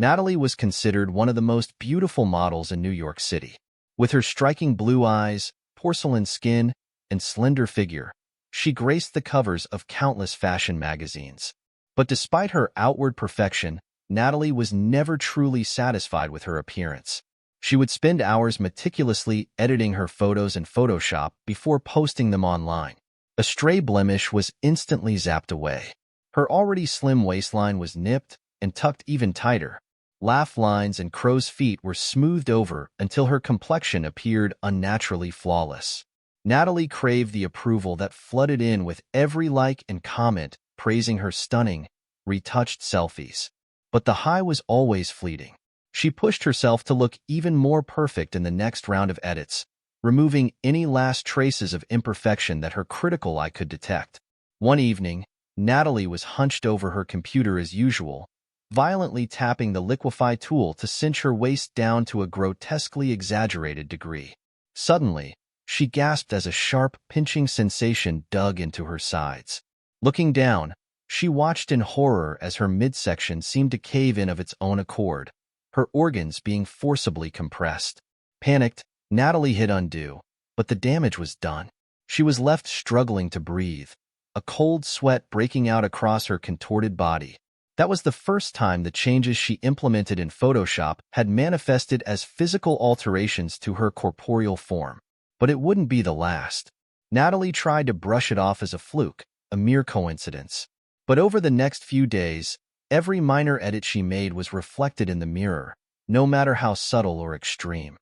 Natalie was considered one of the most beautiful models in New York City. With her striking blue eyes, porcelain skin, and slender figure, she graced the covers of countless fashion magazines. But despite her outward perfection, Natalie was never truly satisfied with her appearance. She would spend hours meticulously editing her photos in Photoshop before posting them online. A stray blemish was instantly zapped away. Her already slim waistline was nipped and tucked even tighter. Laugh lines and crow's feet were smoothed over until her complexion appeared unnaturally flawless. Natalie craved the approval that flooded in with every like and comment praising her stunning, retouched selfies. But the high was always fleeting. She pushed herself to look even more perfect in the next round of edits, removing any last traces of imperfection that her critical eye could detect. One evening, Natalie was hunched over her computer as usual, violently tapping the liquefy tool to cinch her waist down to a grotesquely exaggerated degree. Suddenly, she gasped as a sharp, pinching sensation dug into her sides. Looking down, she watched in horror as her midsection seemed to cave in of its own accord, her organs being forcibly compressed. Panicked, Natalie hit undo, but the damage was done. She was left struggling to breathe, a cold sweat breaking out across her contorted body. That was the first time the changes she implemented in Photoshop had manifested as physical alterations to her corporeal form. But it wouldn't be the last. Natalie tried to brush it off as a fluke, a mere coincidence. But over the next few days, every minor edit she made was reflected in the mirror, no matter how subtle or extreme.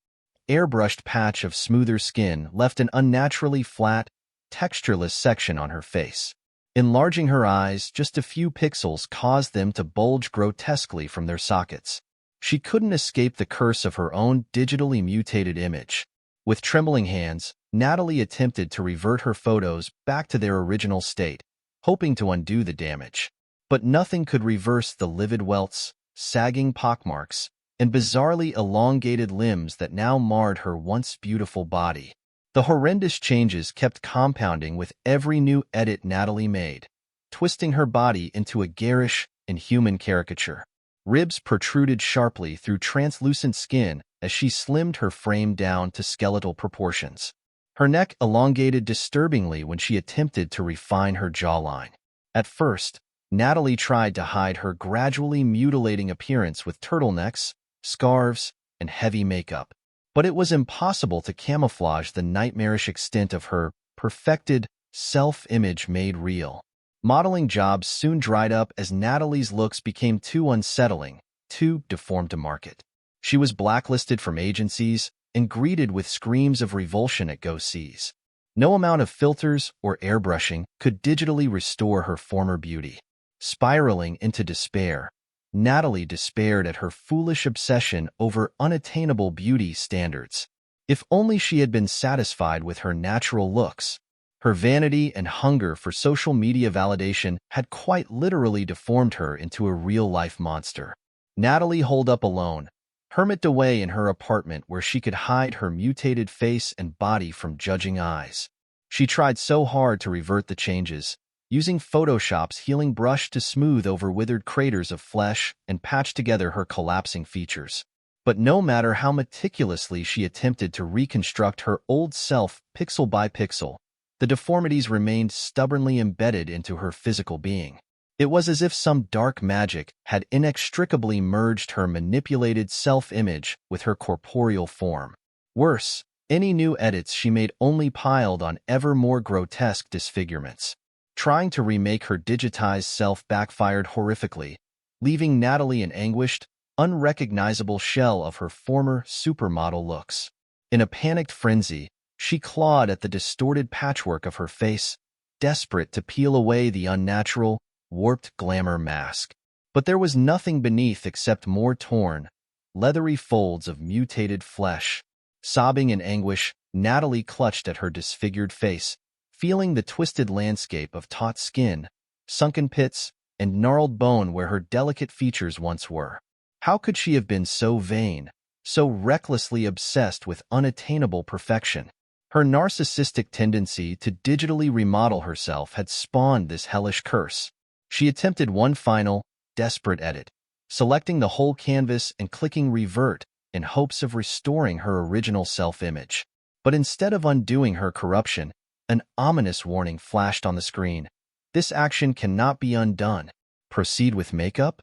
Airbrushed patch of smoother skin left an unnaturally flat, textureless section on her face. Enlarging her eyes just a few pixels caused them to bulge grotesquely from their sockets. She couldn't escape the curse of her own digitally mutated image. With trembling hands, Natalie attempted to revert her photos back to their original state, hoping to undo the damage. But nothing could reverse the livid welts, sagging pockmarks, and bizarrely elongated limbs that now marred her once beautiful body. The horrendous changes kept compounding with every new edit Natalie made, twisting her body into a garish, inhuman caricature. Ribs protruded sharply through translucent skin as she slimmed her frame down to skeletal proportions. Her neck elongated disturbingly when she attempted to refine her jawline. At first, Natalie tried to hide her gradually mutilating appearance with turtlenecks, scarves, and heavy makeup. But it was impossible to camouflage the nightmarish extent of her perfected self-image made real. Modeling jobs soon dried up as Natalie's looks became too unsettling, too deformed to market. She was blacklisted from agencies and greeted with screams of revulsion at go-sees. No amount of filters or airbrushing could digitally restore her former beauty. Spiraling into despair, Natalie despaired at her foolish obsession over unattainable beauty standards. If only she had been satisfied with her natural looks. Her vanity and hunger for social media validation had quite literally deformed her into a real-life monster. Natalie holed up alone, hermited away in her apartment where she could hide her mutated face and body from judging eyes. She tried so hard to revert the changes, using Photoshop's healing brush to smooth over withered craters of flesh and patch together her collapsing features. But no matter how meticulously she attempted to reconstruct her old self pixel by pixel, the deformities remained stubbornly embedded into her physical being. It was as if some dark magic had inextricably merged her manipulated self-image with her corporeal form. Worse, any new edits she made only piled on ever more grotesque disfigurements. Trying to remake her digitized self backfired horrifically, leaving Natalie an anguished, unrecognizable shell of her former supermodel looks. In a panicked frenzy, she clawed at the distorted patchwork of her face, desperate to peel away the unnatural, warped glamour mask. But there was nothing beneath except more torn, leathery folds of mutated flesh. Sobbing in anguish, Natalie clutched at her disfigured face, feeling the twisted landscape of taut skin, sunken pits, and gnarled bone where her delicate features once were. How could she have been so vain, so recklessly obsessed with unattainable perfection? Her narcissistic tendency to digitally remodel herself had spawned this hellish curse. She attempted one final, desperate edit, selecting the whole canvas and clicking revert in hopes of restoring her original self-image. But instead of undoing her corruption, an ominous warning flashed on the screen. This action cannot be undone. Proceed with makeup?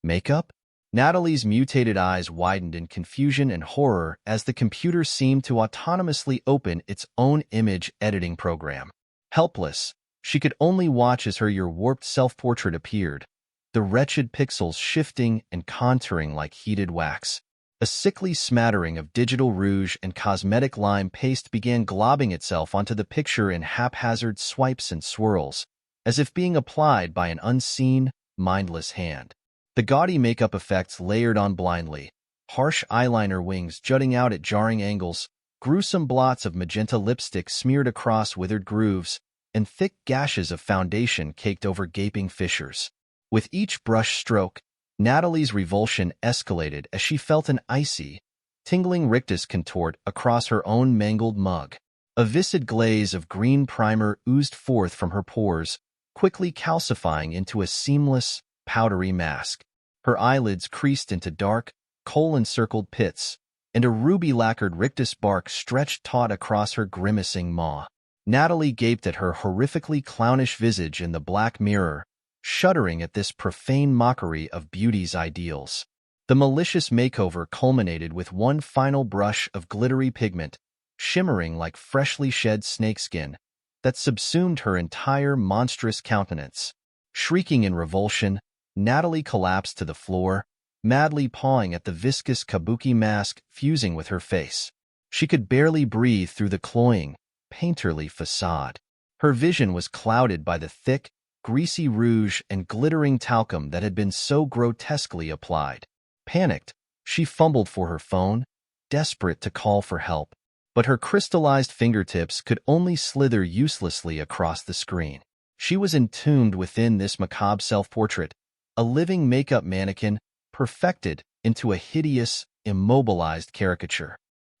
Makeup? Natalie's mutated eyes widened in confusion and horror as the computer seemed to autonomously open its own image editing program. Helpless, she could only watch as her warped self-portrait appeared, the wretched pixels shifting and contouring like heated wax. A sickly smattering of digital rouge and cosmetic lime paste began globbing itself onto the picture in haphazard swipes and swirls, as if being applied by an unseen, mindless hand. The gaudy makeup effects layered on blindly, harsh eyeliner wings jutting out at jarring angles, gruesome blots of magenta lipstick smeared across withered grooves, and thick gashes of foundation caked over gaping fissures. With each brush stroke, Natalie's revulsion escalated as she felt an icy, tingling rictus contort across her own mangled mug. A viscid glaze of green primer oozed forth from her pores, quickly calcifying into a seamless, powdery mask. Her eyelids creased into dark, coal-encircled pits, and a ruby-lacquered rictus bark stretched taut across her grimacing maw. Natalie gaped at her horrifically clownish visage in the black mirror, shuddering at this profane mockery of beauty's ideals. The malicious makeover culminated with one final brush of glittery pigment, shimmering like freshly shed snakeskin, that subsumed her entire monstrous countenance. Shrieking in revulsion, Natalie collapsed to the floor, madly pawing at the viscous kabuki mask fusing with her face. She could barely breathe through the cloying, painterly facade. Her vision was clouded by the thick, greasy rouge and glittering talcum that had been so grotesquely applied. Panicked, she fumbled for her phone, desperate to call for help, but her crystallized fingertips could only slither uselessly across the screen. She was entombed within this macabre self-portrait, a living makeup mannequin perfected into a hideous, immobilized caricature.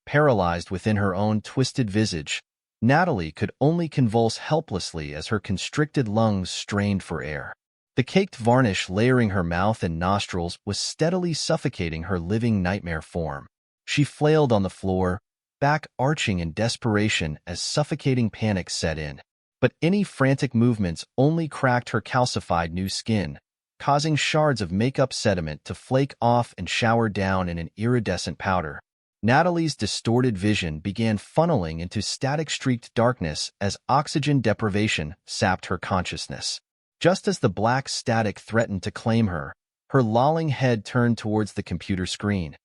Paralyzed within her own twisted visage, Natalie could only convulse helplessly as her constricted lungs strained for air. The caked varnish layering her mouth and nostrils was steadily suffocating her living nightmare form. She flailed on the floor, back arching in desperation as suffocating panic set in. But any frantic movements only cracked her calcified new skin, causing shards of makeup sediment to flake off and shower down in an iridescent powder. Natalie's distorted vision began funneling into static-streaked darkness as oxygen deprivation sapped her consciousness. Just as the black static threatened to claim her, her lolling head turned towards the computer screen,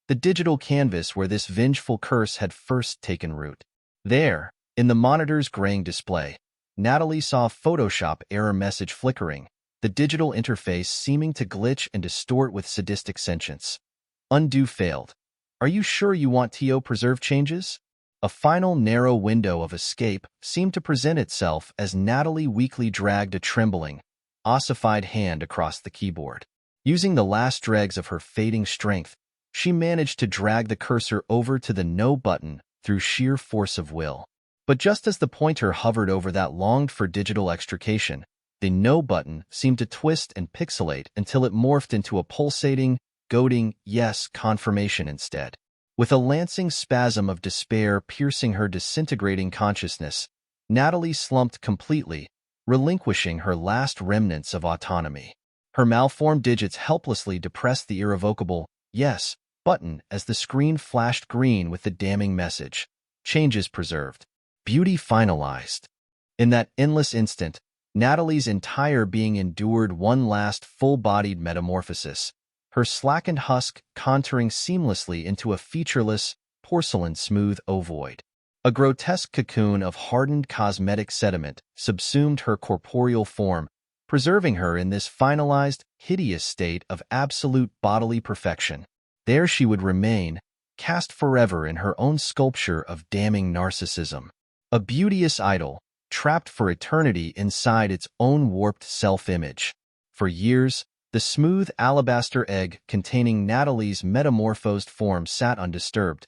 the digital canvas where this vengeful curse had first taken root. There, in the monitor's graying display, Natalie saw a Photoshop error message flickering, the digital interface seeming to glitch and distort with sadistic sentience. Undo failed. Are you sure you want TO preserve changes? A final narrow window of escape seemed to present itself as Natalie weakly dragged a trembling, ossified hand across the keyboard. Using the last dregs of her fading strength, she managed to drag the cursor over to the No button through sheer force of will. But just as the pointer hovered over that longed-for digital extrication, the No button seemed to twist and pixelate until it morphed into a pulsating, goading yes confirmation instead. With a lancing spasm of despair piercing her disintegrating consciousness, Natalie slumped completely, relinquishing her last remnants of autonomy. Her malformed digits helplessly depressed the irrevocable yes button as the screen flashed green with the damning message. Changes preserved. Beauty finalized. In that endless instant, Natalie's entire being endured one last full-bodied metamorphosis, her slackened husk contouring seamlessly into a featureless, porcelain-smooth ovoid. A grotesque cocoon of hardened cosmetic sediment subsumed her corporeal form, preserving her in this finalized, hideous state of absolute bodily perfection. There she would remain, cast forever in her own sculpture of damning narcissism. A beauteous idol, trapped for eternity inside its own warped self-image. For years, the smooth alabaster egg containing Natalie's metamorphosed form sat undisturbed,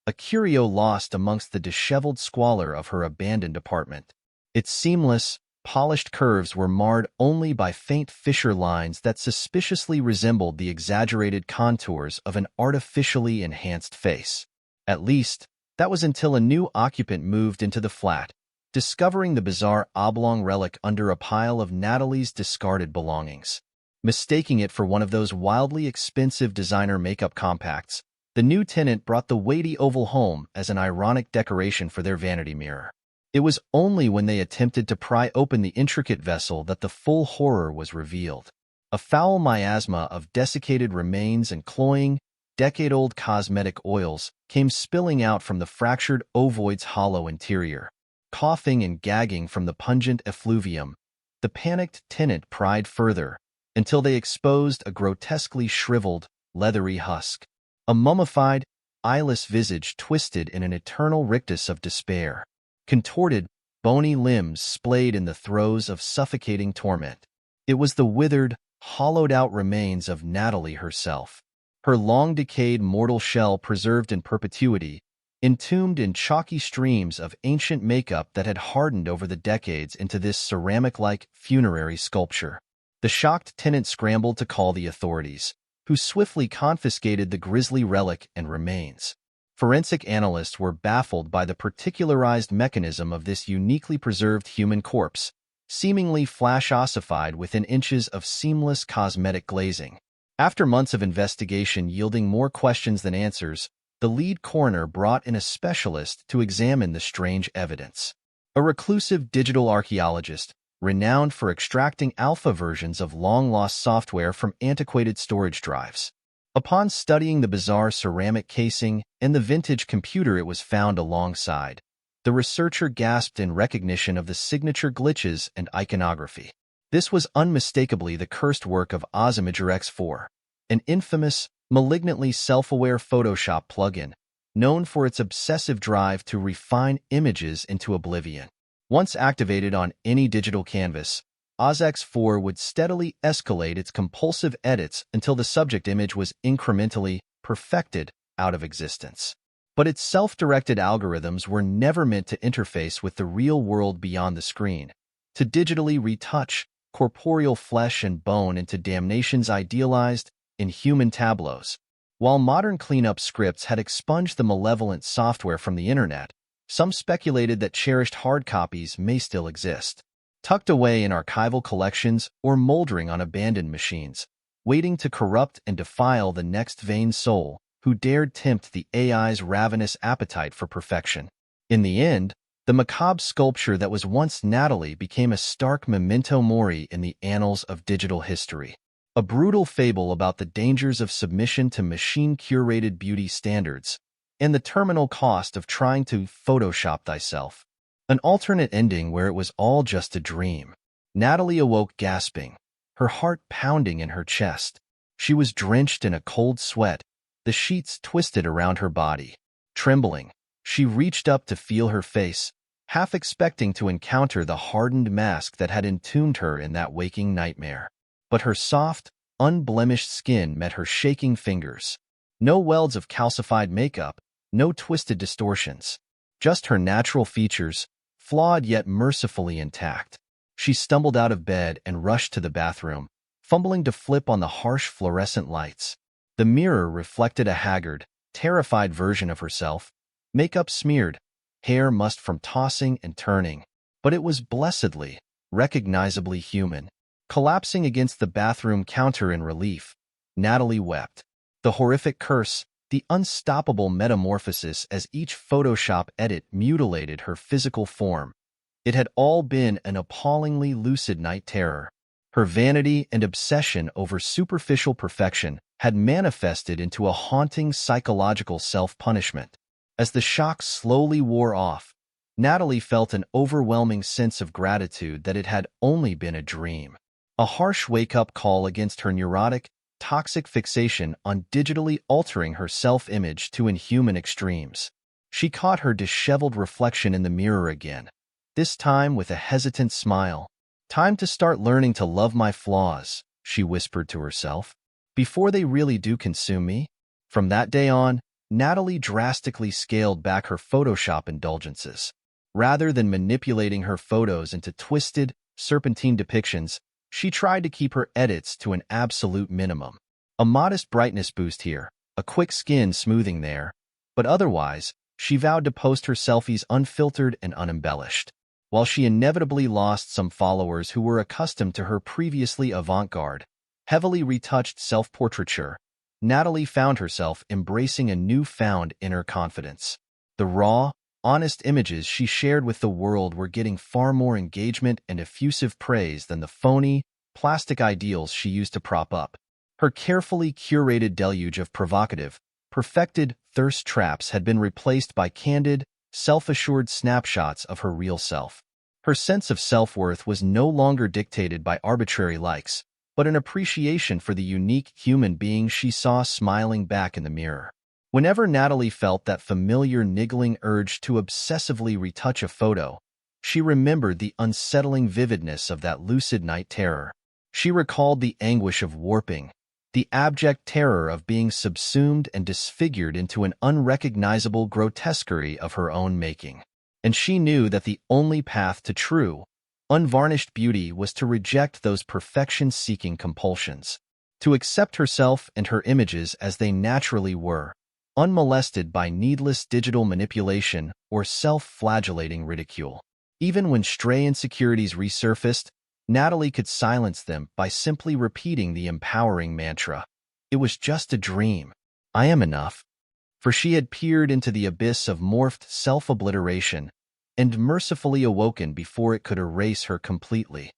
a curio lost amongst the disheveled squalor of her abandoned apartment. Its seamless, polished curves were marred only by faint fissure lines that suspiciously resembled the exaggerated contours of an artificially enhanced face. At least, that was until a new occupant moved into the flat, discovering the bizarre oblong relic under a pile of Natalie's discarded belongings. Mistaking it for one of those wildly expensive designer makeup compacts, the new tenant brought the weighty oval home as an ironic decoration for their vanity mirror. It was only when they attempted to pry open the intricate vessel that the full horror was revealed. A foul miasma of desiccated remains and cloying, decade-old cosmetic oils came spilling out from the fractured ovoid's hollow interior. Coughing and gagging from the pungent effluvium, the panicked tenant pried further, until they exposed a grotesquely shriveled, leathery husk. A mummified, eyeless visage twisted in an eternal rictus of despair. Contorted, bony limbs splayed in the throes of suffocating torment. It was the withered, hollowed-out remains of Natalie herself. Her long-decayed mortal shell preserved in perpetuity, entombed in chalky streams of ancient makeup that had hardened over the decades into this ceramic-like funerary sculpture. The shocked tenant scrambled to call the authorities, who swiftly confiscated the grisly relic and remains. Forensic analysts were baffled by the particularized mechanism of this uniquely preserved human corpse, seemingly flash-ossified within inches of seamless cosmetic glazing. After months of investigation yielding more questions than answers, the lead coroner brought in a specialist to examine the strange evidence. A reclusive digital archaeologist, renowned for extracting alpha versions of long-lost software from antiquated storage drives. Upon studying the bizarre ceramic casing and the vintage computer it was found alongside, the researcher gasped in recognition of the signature glitches and iconography. This was unmistakably the cursed work of Ozymager X4, an infamous, malignantly self-aware Photoshop plugin, known for its obsessive drive to refine images into oblivion. Once activated on any digital canvas, OzX4 would steadily escalate its compulsive edits until the subject image was incrementally perfected out of existence. But its self-directed algorithms were never meant to interface with the real world beyond the screen, to digitally retouch corporeal flesh and bone into damnation's idealized, inhuman tableaus. While modern cleanup scripts had expunged the malevolent software from the internet, some speculated that cherished hard copies may still exist, tucked away in archival collections or moldering on abandoned machines, waiting to corrupt and defile the next vain soul who dared tempt the AI's ravenous appetite for perfection. In the end, the macabre sculpture that was once Natalie became a stark memento mori in the annals of digital history. A brutal fable about the dangers of submission to machine-curated beauty standards and the terminal cost of trying to Photoshop thyself. An alternate ending where it was all just a dream. Natalie awoke gasping, her heart pounding in her chest. She was drenched in a cold sweat, the sheets twisted around her body. Trembling, she reached up to feel her face, half expecting to encounter the hardened mask that had entombed her in that waking nightmare. But her soft, unblemished skin met her shaking fingers. No welds of calcified makeup, no twisted distortions. Just her natural features, flawed yet mercifully intact. She stumbled out of bed and rushed to the bathroom, fumbling to flip on the harsh fluorescent lights. The mirror reflected a haggard, terrified version of herself, makeup smeared, hair mussed from tossing and turning. But it was blessedly, recognizably human. Collapsing against the bathroom counter in relief, Natalie wept. The horrific curse, the unstoppable metamorphosis as each Photoshop edit mutilated her physical form. It had all been an appallingly lucid night terror. Her vanity and obsession over superficial perfection had manifested into a haunting psychological self-punishment. As the shock slowly wore off, Natalie felt an overwhelming sense of gratitude that it had only been a dream. A harsh wake-up call against her neurotic, toxic fixation on digitally altering her self-image to inhuman extremes. She caught her disheveled reflection in the mirror again, this time with a hesitant smile. "Time to start learning to love my flaws," she whispered to herself, "before they really do consume me." From that day on, Natalie drastically scaled back her Photoshop indulgences. Rather than manipulating her photos into twisted, serpentine depictions, she tried to keep her edits to an absolute minimum. A modest brightness boost here, a quick skin smoothing there, but otherwise, she vowed to post her selfies unfiltered and unembellished. While she inevitably lost some followers who were accustomed to her previously avant-garde, heavily retouched self-portraiture, Natalie found herself embracing a newfound inner confidence. The raw, honest images she shared with the world were getting far more engagement and effusive praise than the phony, plastic ideals she used to prop up. Her carefully curated deluge of provocative, perfected thirst traps had been replaced by candid, self-assured snapshots of her real self. Her sense of self-worth was no longer dictated by arbitrary likes, but an appreciation for the unique human being she saw smiling back in the mirror. Whenever Natalie felt that familiar niggling urge to obsessively retouch a photo, she remembered the unsettling vividness of that lucid night terror. She recalled the anguish of warping, the abject terror of being subsumed and disfigured into an unrecognizable grotesquerie of her own making. And she knew that the only path to true, unvarnished beauty was to reject those perfection-seeking compulsions, to accept herself and her images as they naturally were, unmolested by needless digital manipulation or self-flagellating ridicule. Even when stray insecurities resurfaced, Natalie could silence them by simply repeating the empowering mantra, "It was just a dream. I am enough." For she had peered into the abyss of morphed self-obliteration and mercifully awoken before it could erase her completely.